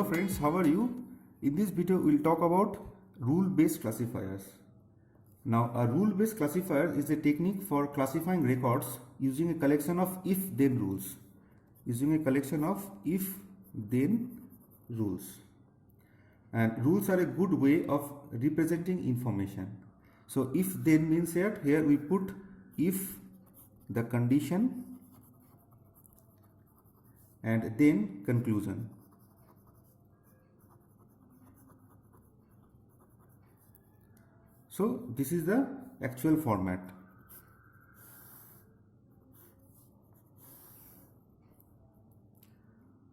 Hello friends, how are you? In this video we'll talk about rule-based classifiers. Now a rule-based classifier is a technique for classifying records using a collection of if-then rules. And rules are a good way of representing information. So if-then means here we put if the condition and then conclusion. So this is the actual format.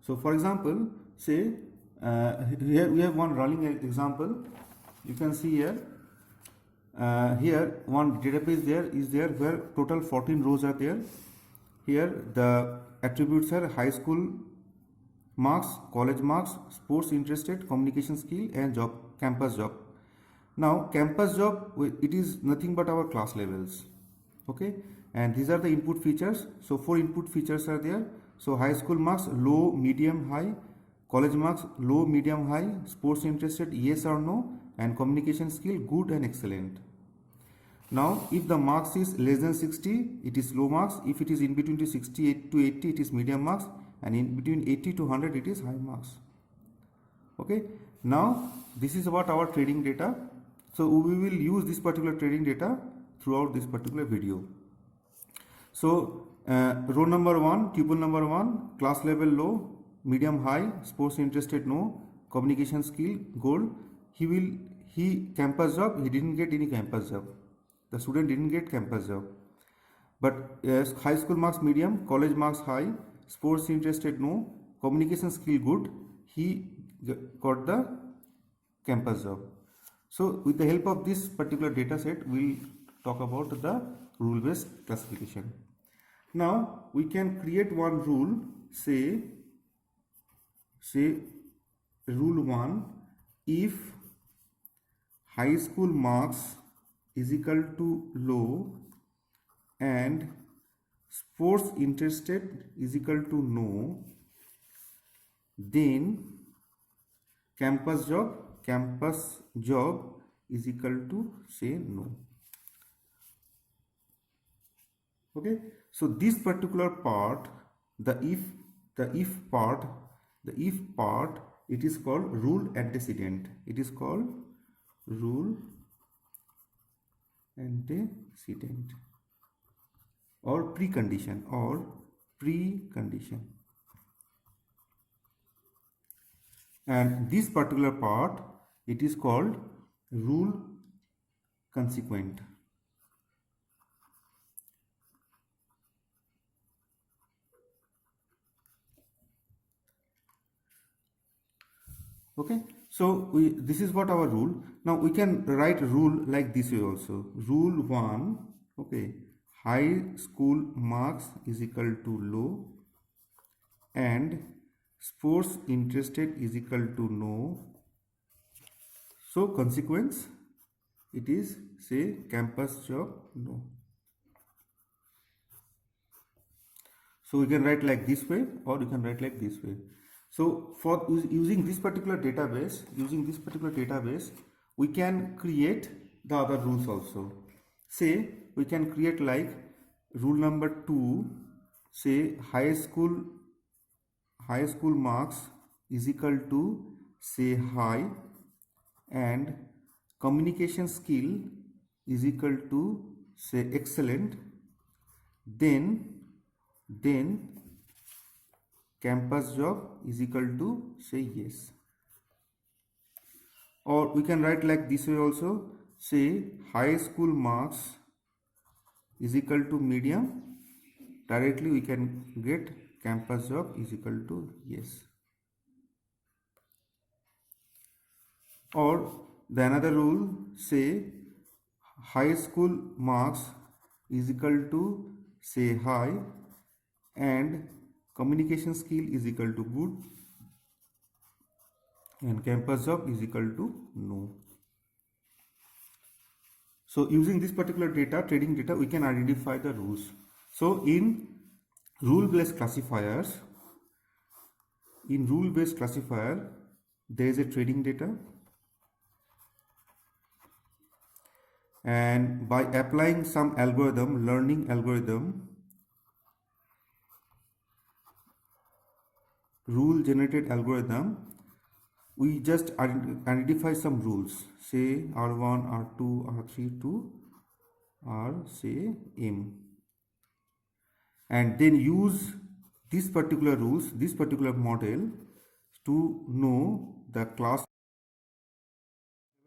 So for example, say here we have one running example. You can see here. Here one database is there where total 14 rows are there. Here the attributes are high school marks, college marks, sports interested, communication skill, and job, campus job. Now campus job, it is nothing but our class levels. Okay, and these are the input features. So 4 input features are there. So high school marks low, medium, high, college marks low, medium, high, sports interested yes or no, and communication skill good and excellent. Now if the marks is less than 60, it is low marks. If it is in between 68 to 80, it is medium marks, and in between 80 to 100, it is high marks. Okay, now this is about our trading data. So we will use this particular trading data throughout this particular video. So row number 1, tuple number 1, class level low, medium high, sports interested no, communication skill gold. He campus job, he didn't get any campus job. The student didn't get campus job. But high school marks medium, college marks high, sports interested no, communication skill good, he got the campus job. So with the help of this particular data set, we'll talk about the rule-based classification. Now we can create one rule, say rule 1, if high school marks is equal to low and sports interested is equal to no, then campus job is equal to say no. Okay, so this particular part, the if part, it is called rule antecedent. It is called rule antecedent or precondition and this particular part, it is called rule consequent. Okay, so this is what our rule. Now we can write rule like this way also. Rule 1, okay, high school marks is equal to low and sports interested is equal to no. So consequence, it is say campus job no. So we can write like this way or you can write like this way. So for using this particular database, we can create the other rules also. Say we can create like rule number 2, say high school marks is equal to say high and communication skill is equal to say excellent, then campus job is equal to say yes. Or we can write like this way also, say high school marks is equal to medium, directly we can get campus job is equal to yes. Or the another rule, say high school marks is equal to say high and communication skill is equal to good and campus job is equal to no. So using this particular data, trading data, we can identify the rules. So in rule-based classifier, there is a training data, and by applying some algorithm, learning algorithm, rule generated algorithm, we just identify some rules, say R1, R2, R3 to R, say M, and then use these particular rules, this particular model to know the class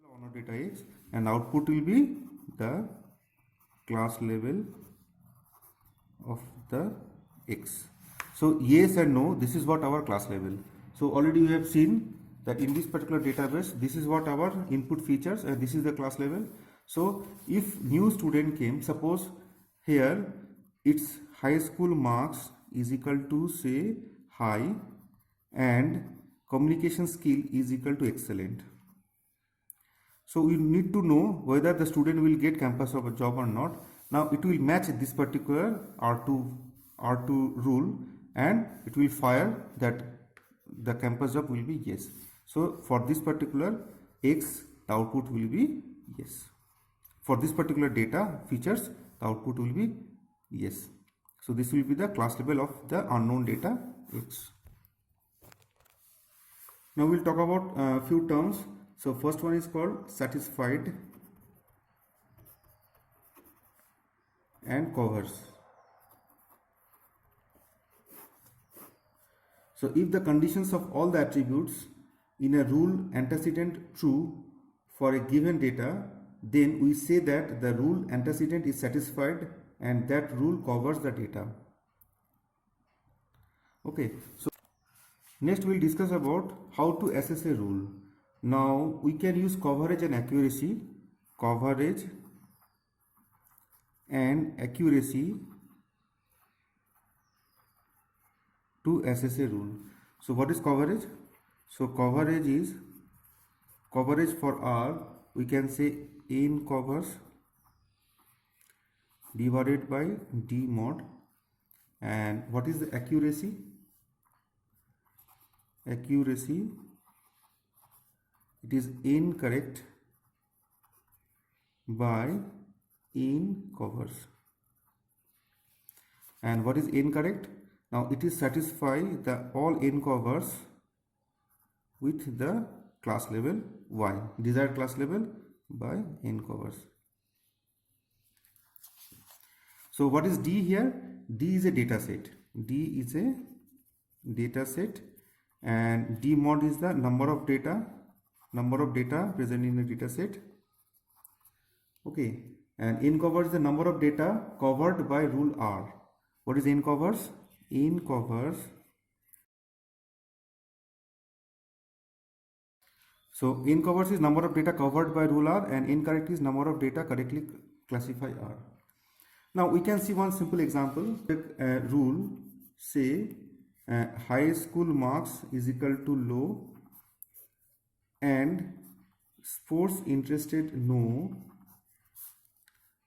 level of data X, and output will be the class level of the X. So yes and no, this is what our class level. So already we have seen that in this particular database, this is what our input features, and this is the class level. So if new student came, suppose here its high school marks is equal to say high and communication skill is equal to excellent. So we need to know whether the student will get campus of a job or not. Now it will match this particular R2 rule, and it will fire that the campus job will be yes. So for this particular X, the output will be yes. For this particular data features, the output will be yes. So this will be the class level of the unknown data X. Now we'll talk about a few terms. So first one is called satisfied and covers. So if the conditions of all the attributes in a rule antecedent true for a given data, then we say that the rule antecedent is satisfied and that rule covers the data. Okay, so next we'll discuss about how to assess a rule. Now we can use coverage and accuracy. Coverage and accuracy to assess a rule. So what is coverage? So coverage is coverage for R, we can say N covers divided by D mod. And what is the accuracy? Accuracy, it is N correct by N covers. And what is N correct? Now it is satisfy the all N covers with the class level Y, desired class level by N covers. So what is D here? D is a data set. D is a data set, and D mod is the number of data present in a data set. Okay, and N covers the number of data covered by rule R. What is N covers? N covers, so N covers is number of data covered by rule R, and N correct is number of data correctly classify R. Now we can see one simple example. Rule say high school marks is equal to low and sports interested no,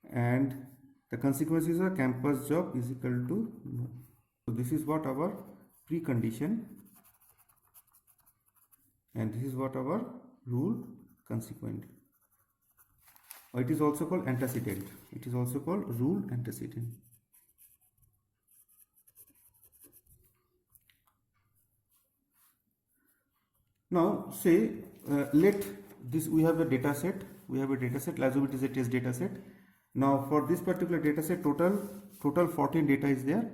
and the consequences of campus job is equal to no. So this is what our precondition, and this is what our rule consequent. It is also called antecedent. It is also called rule antecedent. Now say let this, we have a data set. Let's assume it is a test data set. Now for this particular data set, total 14 data is there,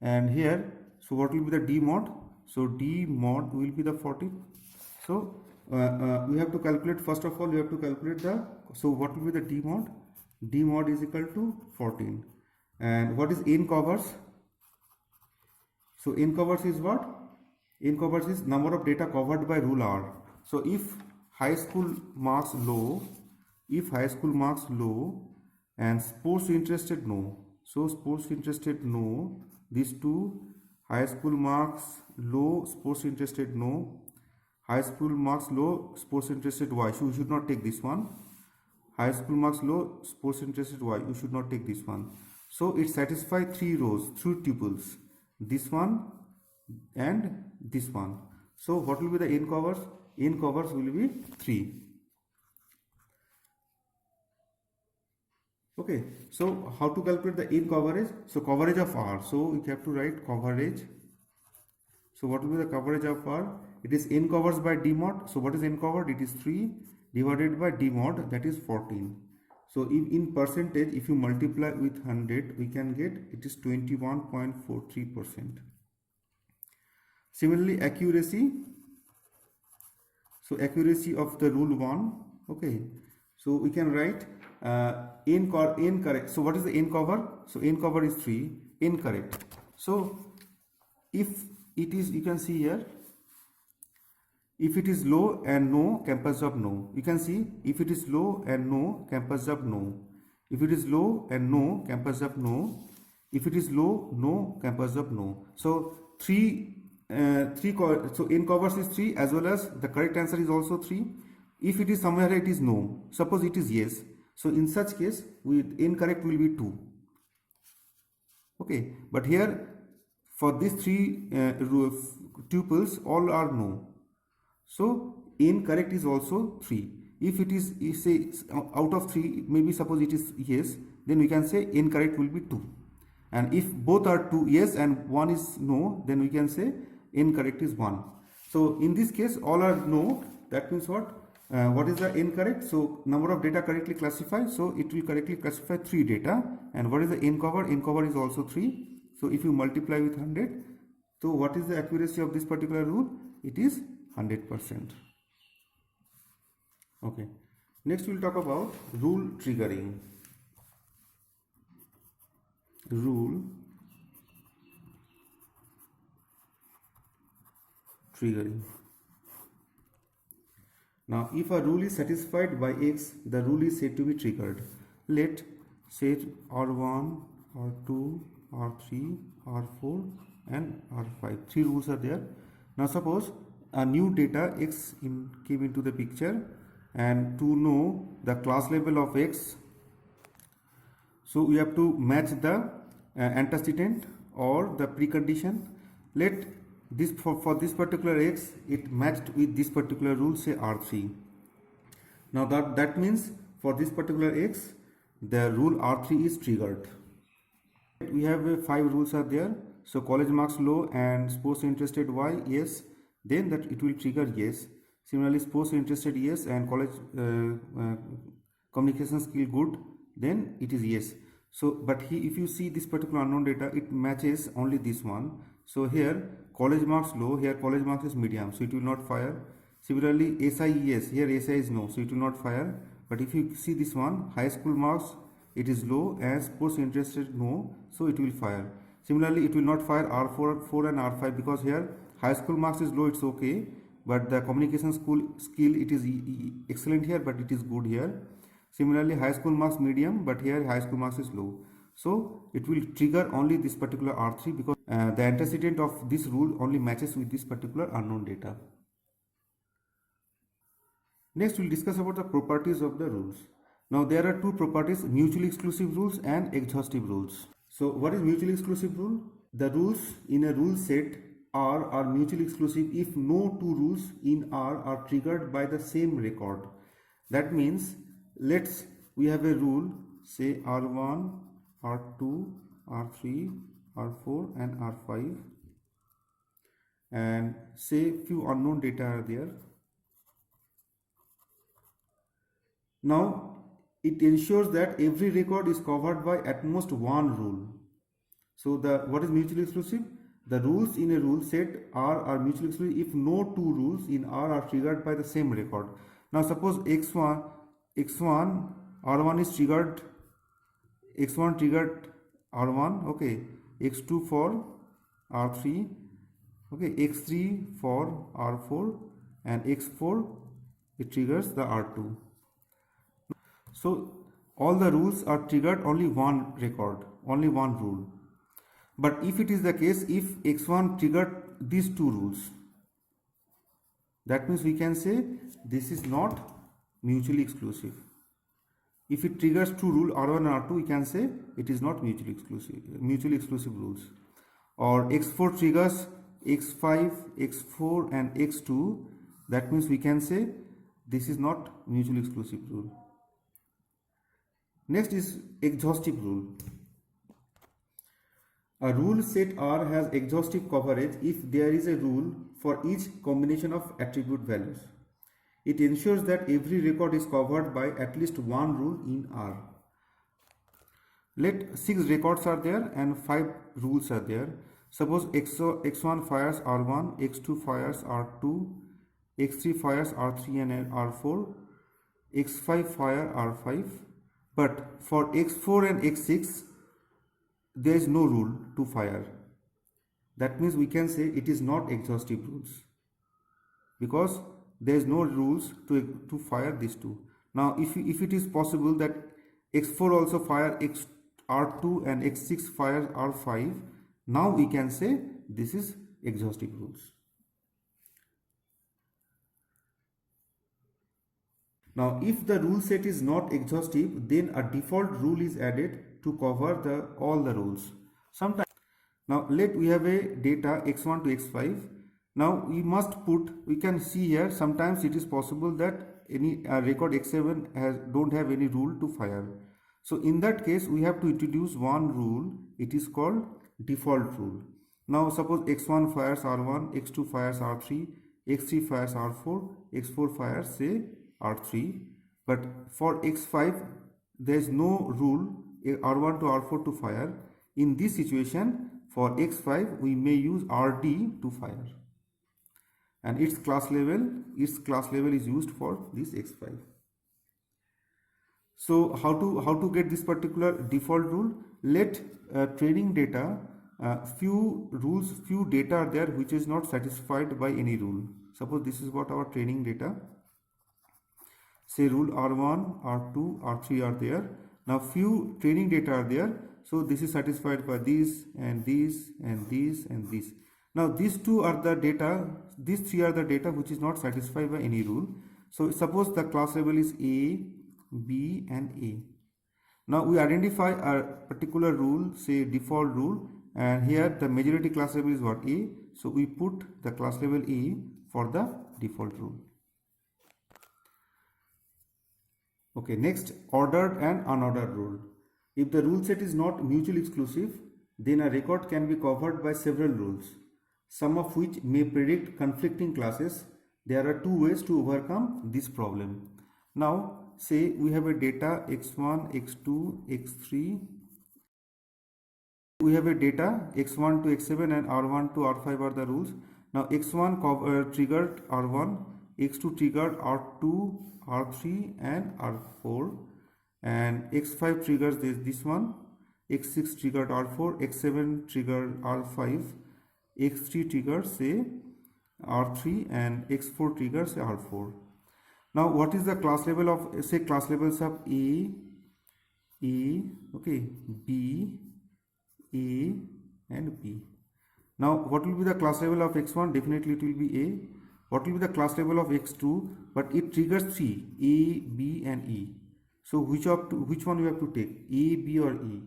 and here, so what will be the D mod? So D mod will be the 14. So we have to calculate, first of all we have to calculate the, so what will be the D mod? D mod is equal to 14. And what is N covers? So N covers is what? N covers is number of data covered by rule R. So if high school marks low, and sports interested no, so sports interested no, these two, high school marks low, sports interested no, high school marks low, sports interested Y, so we should not take this one. High school marks low, sports interested Y, you should not take this one. So it satisfies 3 rows, 3 tuples, this one and this one. So what will be the N covers? n covers will be 3. Okay, so how to calculate the n coverage? So coverage of R. So we have to write coverage. So what will be the coverage of R? It is n covers by d mod. So what is n covered? It is 3 divided by d mod, that is 14. So in percentage, if you multiply with 100, we can get it is 21.43%. Similarly, accuracy. So accuracy of the rule 1. Okay. So we can write n correct. So what is the n cover? So n cover is 3. N correct. So if it is, you can see here, if it is low and no, campus job no. You can see if it is low and no, campus job no. If it is low and no, campus job no. If it is low, no, campus job no. So so n covers is 3, as well as the correct answer is also 3. If it is somewhere it is no. Suppose it is yes. So in such case, incorrect will be 2. Okay, but here for these 3 tuples, all are no. So incorrect is also 3. If it is, say out of 3, maybe suppose it is yes, then we can say incorrect will be 2. And if both are 2 yes and 1 is no, then we can say incorrect is 1. So in this case, all are no. That means what? What is the incorrect? So number of data correctly classified. So it will correctly classify 3 data. And what is the n cover? N cover is also 3. So if you multiply with 100, so what is the accuracy of this particular rule? It is 100%. Okay. Next we'll talk about rule triggering. Rule triggering. Now, if a rule is satisfied by X, the rule is said to be triggered. Let say R1, R2, R3, R4 and R5. 3 rules are there. Now, suppose a new data X came into the picture, and to know the class level of X, so we have to match the antecedent or the precondition. Let this for this particular X, it matched with this particular rule, say R3. Now that means for this particular X, the rule R3 is triggered. We have 5 rules are there. So college marks low and sports interested Y, yes, then that it will trigger yes. Similarly, sports interested yes and college communication skill good, then it is yes. So but if you see this particular unknown data, it matches only this one. So here college marks low, here college marks is medium, so it will not fire. Similarly, SI yes, here SI is no, so it will not fire. But if you see this one, high school marks, it is low, and sports interested no, so it will fire. Similarly, it will not fire R4 and R5 because here high school marks is low, it's okay, but the communication skill it is excellent here, but it is good here. Similarly, high school marks medium, but here high school marks is low. So it will trigger only this particular R3 because the antecedent of this rule only matches with this particular unknown data. Next, we will discuss about the properties of the rules. Now there are 2 properties, mutually exclusive rules and exhaustive rules. So what is mutually exclusive rule? The rules in a rule set R are mutually exclusive if no 2 rules in R are triggered by the same record. That means we have a rule, say R1, R2, R3, R4 and R5, and say few unknown data are there. Now it ensures that every record is covered by at most one rule. So what is mutually exclusive? The rules in a rule set R are mutually exclusive if no 2 rules in R are triggered by the same record. Now suppose X1 R1 is triggered, X1 triggered R1, okay, X2 for R3, okay, X3 for R4 and X4 it triggers the R2. So all the rules are triggered only one record, only one rule. But if it is the case, if X1 triggered these 2 rules, that means we can say this is not mutually exclusive. If it triggers 2 rules R1 and R2, we can say it is not mutually exclusive rules. Or X4 triggers X5, X4 and X2, That means we can say this is not mutually exclusive rule. Next is exhaustive rule. A rule set R has exhaustive coverage if there is a rule for each combination of attribute values. It ensures that every record is covered by at least one rule in R. Let 6 records are there and 5 rules are there. Suppose x1 fires R1, x2 fires R2, x3 fires R3 and R4, x5 fire R5. But for x4 and x6, there is no rule to fire. That means we can say it is not exhaustive rules, because there is no rules to fire these two. Now if it is possible that x4 also fire R2 and x6 fires R5, now we can say this is exhaustive rules. Now if the rule set is not exhaustive, then a default rule is added to cover all the rules. Sometimes, now we have a data x1 to x5. Now we can see here, sometimes it is possible that any record x7 don't have any rule to fire. So in that case we have to introduce one rule. It is called default rule. Now suppose x1 fires R1, x2 fires R3, x3 fires R4, x4 fires say R3, but for x5 there is no rule R1 to R4 to fire. In this situation, for x5 we may use RD to fire, and its class level is used for this x5. So how to get this particular default rule? Let training data, few data are there which is not satisfied by any rule. Suppose this is what our training data. Say rule R1, R2, R3 are there. Now few training data are there, so this is satisfied by these and these and these and these. Now these two are the data, these three are the data which is not satisfied by any rule. So suppose the class level is A, B and A. Now we identify a particular rule, say default rule, and here the majority class level is what? A. So we put the class level A for the default rule. Okay, next, ordered and unordered rule. If the rule set is not mutually exclusive, then a record can be covered by several rules, some of which may predict conflicting classes. There are two ways to overcome this problem. Now, say we have a data x1, x2, x3. We have a data x1 to x7 and r1 to r5 are the rules. Now x1 triggered r1, x2 triggered r2, r3 and r4, and x5 triggers this one, x6 triggered r4, x7 triggered r5, x3 triggers say r3 and x4 triggers r4. Now what is the class level of, say class levels of A, okay, B, A and B. Now what will be the class level of x1? Definitely it will be A. What will be the class level of x2? But it triggers 3, A, B and E. So which one you have to take, A, B or E?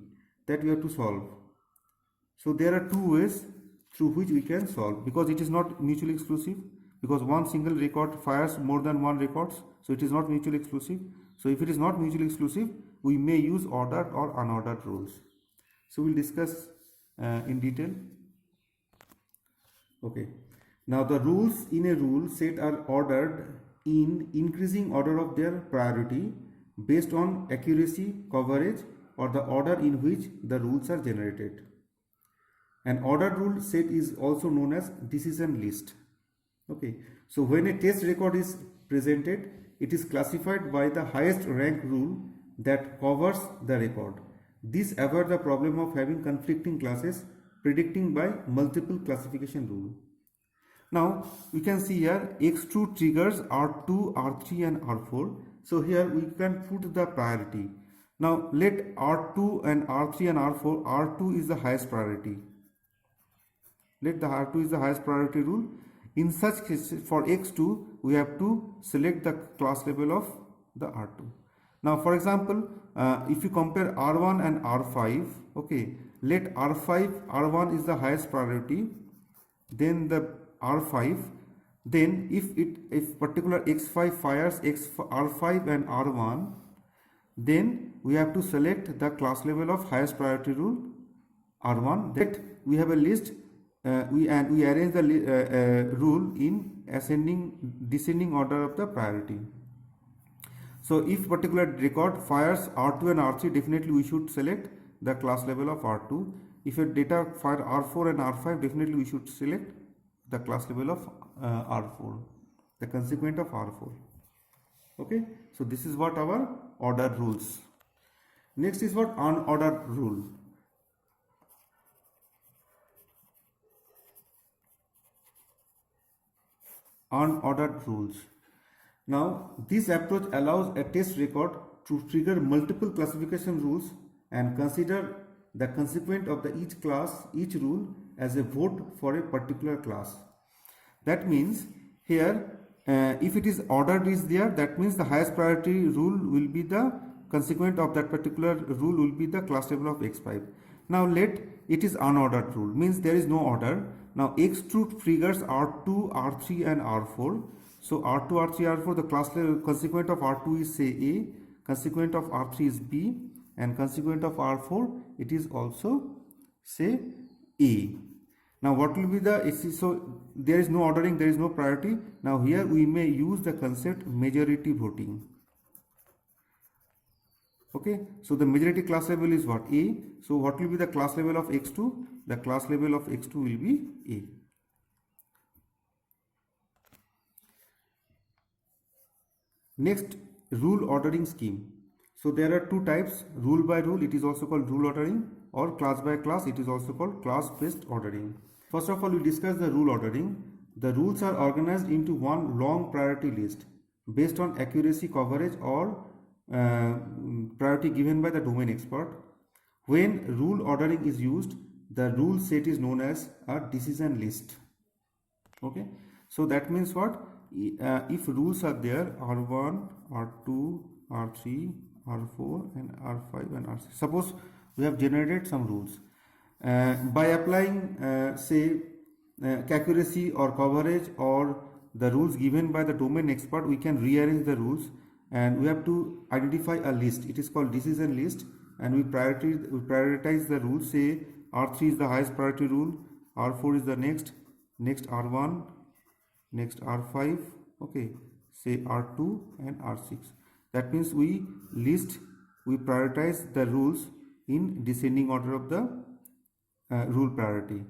That we have to solve. So there are two ways through which we can solve, because it is not mutually exclusive, because one single record fires more than one records, so it is not mutually exclusive. So if it is not mutually exclusive, we may use ordered or unordered rules. So we'll discuss in detail. Okay. Now the rules in a rule set are ordered in increasing order of their priority based on accuracy, coverage or the order in which the rules are generated. An ordered rule set is also known as decision list. Okay, so when a test record is presented, it is classified by the highest rank rule that covers the record. This avoids the problem of having conflicting classes predicting by multiple classification rule. Now we can see here x2 triggers r2, r3 and r4. So here we can put the priority. Now let r2 and r3 and r4, r2 is the highest priority. Let the r2 is the highest priority rule. In such case, for x2 we have to select the class level of the r2. Now for example, if you compare r1 and r5, okay, let r1 is the highest priority, then the r5, Then if particular x5 fires r5 and r1, then we have to select the class level of highest priority rule r1. That we have a list, we arrange the rule in descending order of the priority. So if particular record fires r2 and r3, definitely we should select the class level of r2. If a data fire r4 and r5, definitely we should select the class level of r4, the consequent of r4. Okay, so this is what our order rules. Next is what unordered rule. Unordered rules. Now this approach allows a test record to trigger multiple classification rules and consider the consequent of each rule as a vote for a particular class. That means here if it is ordered is there, that means the highest priority rule will be the consequent of that particular rule will be the class level of x5. Now let it is unordered rule, means there is no order. Now x2 triggers r2, r3 and r4. So r2, r3, r4, the class level consequent of r2 is say A, consequent of r3 is B, and consequent of r4 it is also say A. Now what will be the, so there is no ordering, there is no priority. Now here we may use the concept majority voting. Okay, so the majority class level is what? A. So what will be the class level of x2? The class level of x2 will be A. Next, rule ordering scheme. So there are two types, rule by rule, it is also called rule ordering, or class by class, it is also called class based ordering. First of all, we discuss the rule ordering. The rules are organized into one long priority list based on accuracy, coverage, or priority given by the domain expert. When rule ordering is used, the rule set is known as a decision list. Okay, so that means what? If rules are there, r1, r2, r3, r4 and r5 and r6. Suppose we have generated some rules. By applying say accuracy or coverage or the rules given by the domain expert, we can rearrange the rules and we have to identify a list. It is called decision list, and we prioritize the rules. Say r3 is the highest priority rule, r4 is the next r1, next r5, okay, say r2 and r6. That means we prioritize the rules in descending order of the rule priority.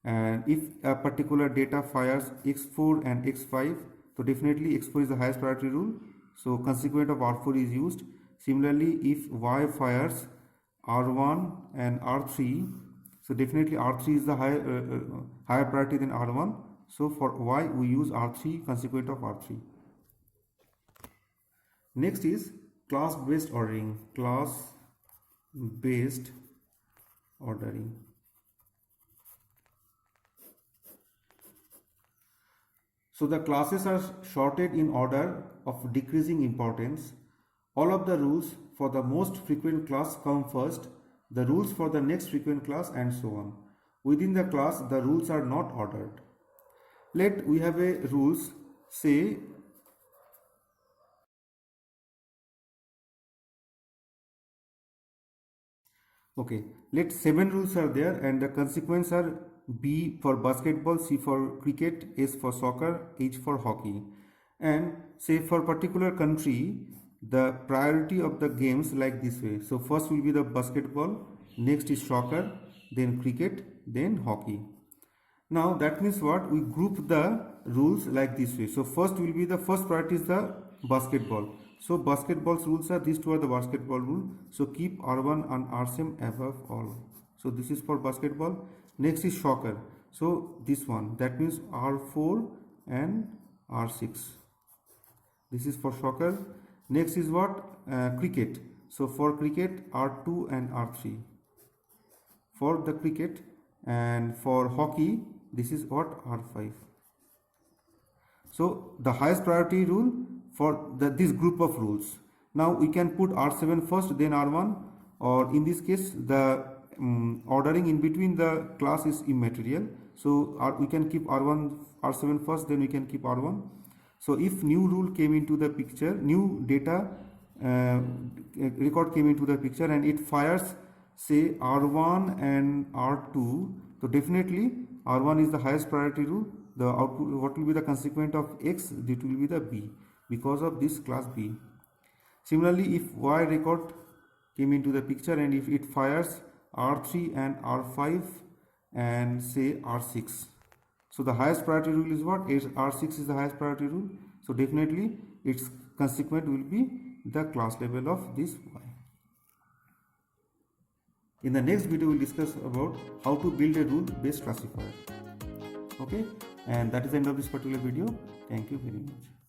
And if a particular data fires x4 and x5, so definitely x4 is the highest priority rule, so consequent of r4 is used. Similarly, if y fires r1 and r3, so definitely r3 is the higher priority than r1, so for y we use r3, consequent of r3. Next is class based ordering. Class based ordering. So the classes are sorted in order of decreasing importance. All of the rules for the most frequent class come first, the rules for the next frequent class, and so on. Within the class, the rules are not ordered. Let we have a rules, say okay, let 7 rules are there and the consequences are B for basketball, C for cricket, S for soccer, H for hockey. And say for particular country, the priority of the games like this way. So first will be the basketball, next is soccer, then cricket, then hockey. Now that means what? We group the rules like this way. So first will be the first priority is the basketball. So basketball's rules are, these two are the basketball rule. So keep R1 and R7 above all. So this is for basketball. Next is soccer. So this one, that means R4 and R6. This is for soccer. Next is what? Cricket. So for cricket, R2 and R3. For the cricket, and for hockey, this is what? R5. So the highest priority rule for this group of rules. Now we can put R7 first, then R1, or in this case the ordering in between the class is immaterial. So we can keep R1, R7 first, then we can keep R1. So if new rule came into the picture, new data record came into the picture and it fires say R1 and R2, so definitely R1 is the highest priority rule. The output, what will be the consequent of X? It will be the B because of this class B. Similarly, if Y record came into the picture and if it fires R3 and R5 and say R6, so the highest priority rule is what? R6 is the highest priority rule. So definitely its consequent will be the class level of this Y. In the next video, we will discuss about how to build a rule-based classifier. Okay, and that is the end of this particular video. Thank you very much.